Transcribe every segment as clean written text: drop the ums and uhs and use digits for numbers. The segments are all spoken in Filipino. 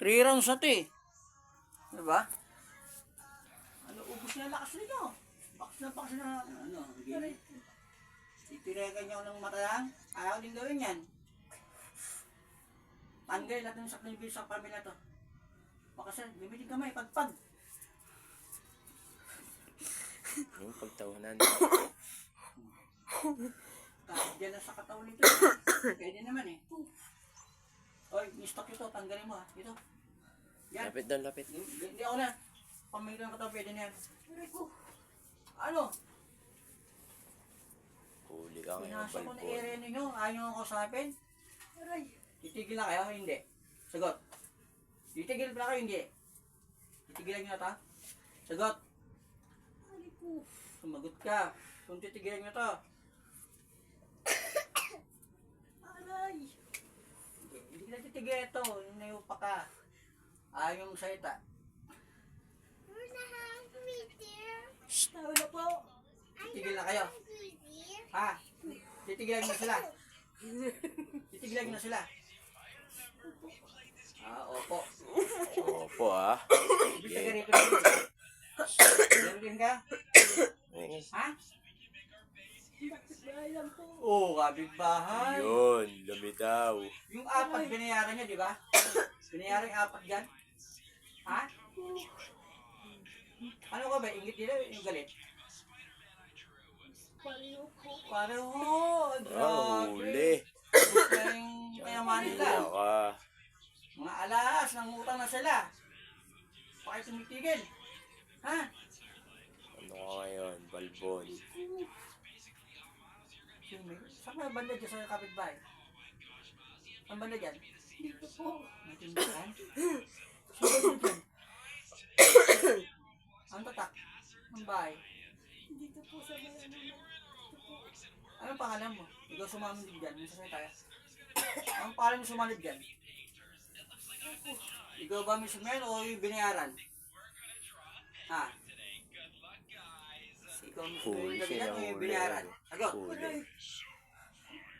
3 rounds na to eh. Diba? Ano, ubus na lakas nito. Bakas na, ano, gini. Titiragan niyo ako ng matayang. Ayaw din gawin yan. Tanggal natin sa kanibig sa pamilya to. Baka sir, bibili kamay, pagpag. Yung pagtawanan. Kahit dyan na sa katawan nito. Pwede naman eh. Oy, ni-stock ito, tanggalin mo ha. Ito. Yan. Lapit doon, lapit. Hindi ako na. Pamilya ng katawan, pwede na yan. Ano? Huli ka ngayon, Pinasok ko na balbon. area ninyo. Ayaw ako kausapin. Titigil na kayo, hindi. Sagot. Titigil na kayo, hindi. Titigilan nyo na ta. Sagot. Sumagot ka. Kung titigilan nyo to. Hindi ka titigil ito. Nayupa ka. Ayaw mong salita. Tawala po. Titigil na kayo. Ha? Titigilan nyo sila. Titigilan nyo na sila. Opo. Opo ah. Ibig sa ganito rin. Ganito din ka? Ha? Bahay lang po. Oo, kapitbahay. Yun, lumitaw. Yung 4 binayaran niya, di ba? Binayaran yung 4 dyan. Ha? Ano ka ba? Ingit nila yung galit? Pareho po. Pareho. Huli. Gusto yung kayaman nila. Huli ka. Mga alahas, nangutang na sila. Bakit tumitigil? Ha? Ano ka ngayon, balbon? Saan ka banda dyan sa kapitbahay? Ang banda dyan? Dito po. Natindahan? Sino dyan? Ang tatak? Ang bahay? Dito po sa may ano. Anong pangalan mo? Ikaw sumanib dyan. Minsan tayo. Anong pangalan mo sumanib dyan? Ikaw ba mismo yan o yung binayaran? Ha? Ikaw mismo yung Huli siya, binayaran o yung nahuli. binayaran? Sagot. Huli.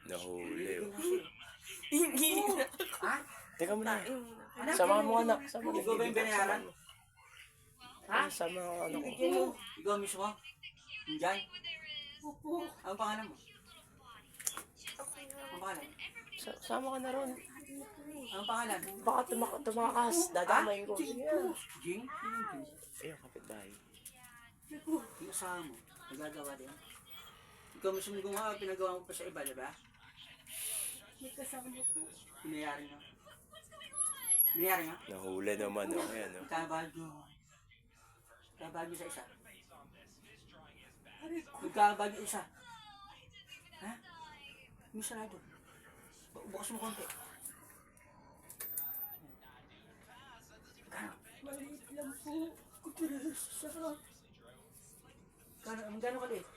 Nahuli. Ha? Teka muna. Ano? Sama mo anak. Sama mo. Ikaw ba yung binayaran? Ha? Sama ko ano ko. Ikaw mismo? Diyan? Opo. Anong pangalan mo? Anong pangalan? Sama ka na ron. Anong pangalan? Baka tumakas. Dadamayin ko. Jing? Yan. Jing? Ayun, kapitbahay. Yung asawa mo, nagagawa din. Ikaw mismo gumawa, pinagawa mo pa sa iba, di ba? May kasama po. Binayari nga. Binayari nga? Nahuli naman. Oh. Ayan, oh. Magkabagyo. Magkabagyo sa isa. Magkabagyo isa. Ha? Yung sarado. Bukas mo konti. Magkano? Maliit lang po. Kutiras sa Magkano kaliit?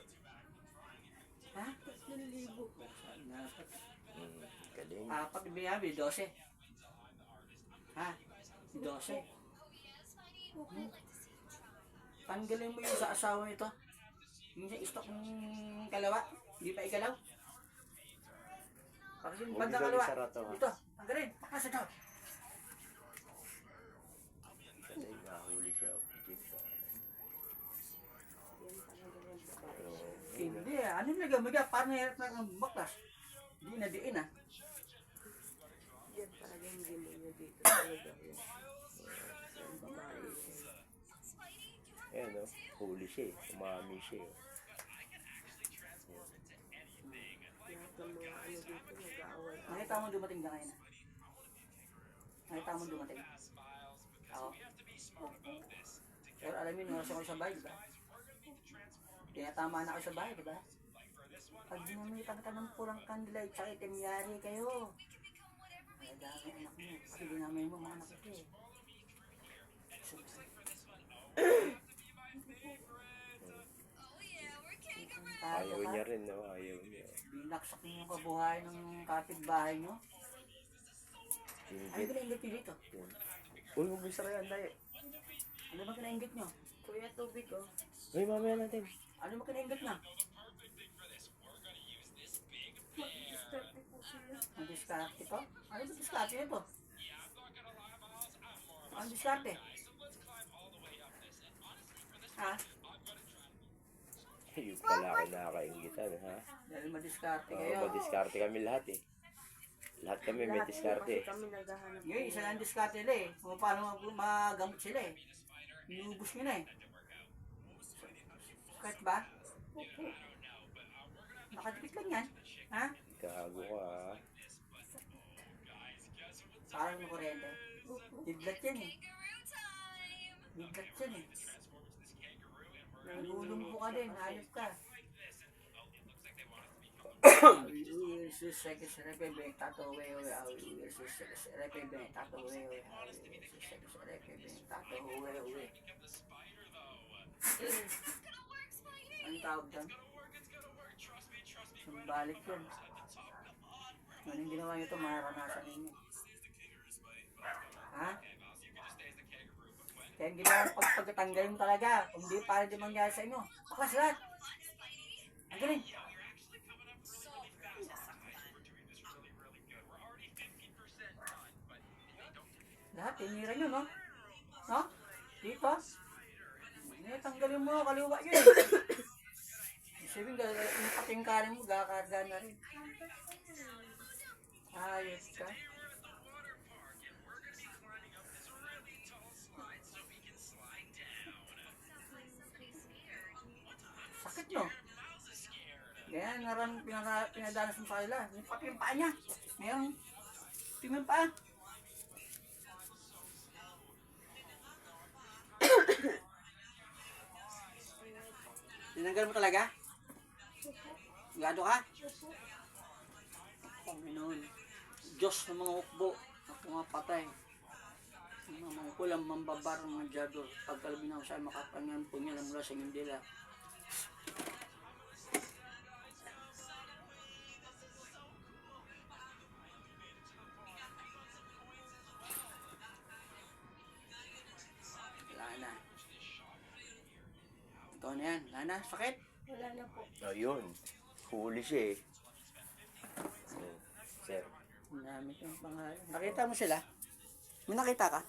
Ha? 3,000. Galing. Apat na binabi, 12. Ha? 12. Tanggalin mo yung sa asawa nito. Yung sa istok ng kalawa. Hindi pa ikalaw. Kasi yung bandang Huwag kalawa. isara to, ha? Ito, tanggalin. Pakas ito. Galing. Nahuli siya. Oh. Hindi ah. Ano nagamiga? Parang hirap na ng baklas. Hindi na diin ah. Yan talaga hindi mo na dito talaga. Yung babae. Ayan, oh. Huli siya eh. Umami siya eh. Lahat ng mga ano dito nag-aaway. Nakita mo dumating na ngayon ah. Nakita mo dumating. Ako. Pero alam mo, nung ako sa bahay, di ba? Kaya tama na ako sa bahay, di ba? Pag dinamitan ka ng pulang kandila, tsaka itim, yari kayo. Kaya dami anak mo. Kasi dinamay mo mga anak ito eh. Ayaw niya rin, no? Ayaw niya. Binaksak niyo yung kabuhay ng kapitbahay niyo. Ano Ingit. kinaingit niyo dito? Uy, huwag mo isara yan, dahil. Ano ba kinaingit niyo? Kuya, tubig oh. Uy, mamaya natin. Ano ba kinaingit niyo? Mag-start po sila. Ang diskarte ito? Ano ba diskarte ito? Ang diskarte. Ha? Yung pala kinakaingitan, ha? Dahil madiskarte Oo, kayo. madiskarte kami lahat eh. Lahat kami may Lahat diskarte. kasi kami naghahanap. Ngayon, isa lang diskarte nila eh. Kung paano magamot sila eh. Inubos nyo na eh. Sakit ba? Nakadikit lang yan. Ha? Gago ka, ha? Parang ng kuryente. Biblat yan eh. Biblat yan eh. Nagulumpo ka din, hayop ka. Anong tawag dyan? Sumbalik yun. Anong ginawa nyo ito, mararanasan ninyo. Ha? Kaya ang ginawa pagkatanggal mo talaga. Kung di, para di mangyari sa inyo. Baklas lahat. Ang galing. Lahat, tinira nyo, no? No? Dito? Tanggalin mo, kaliwa yun. Sabihin, yung patingkarin mo, gakarga na rin. Ayos ka. Sakit, no? Ganyan, pinadanas mo sa kanila. Yung pati yung paa niya. Mayroong tingin yung paa. Tinanggal mo talaga? Gado ka? Panginoon. Diyos ng mga hukbo at pumapatay. Mga mangkulang mambabar ng mga jador. Pagkalabinaw sa makapangyang punyala mula sa Mindela. Wala na. Ikaw na yan. Wala na. Sakit? Wala na po. Ayun. Huli siya eh. Oh, sir. Ang dami yung pangalan. Nakita mo sila? May nakita ka?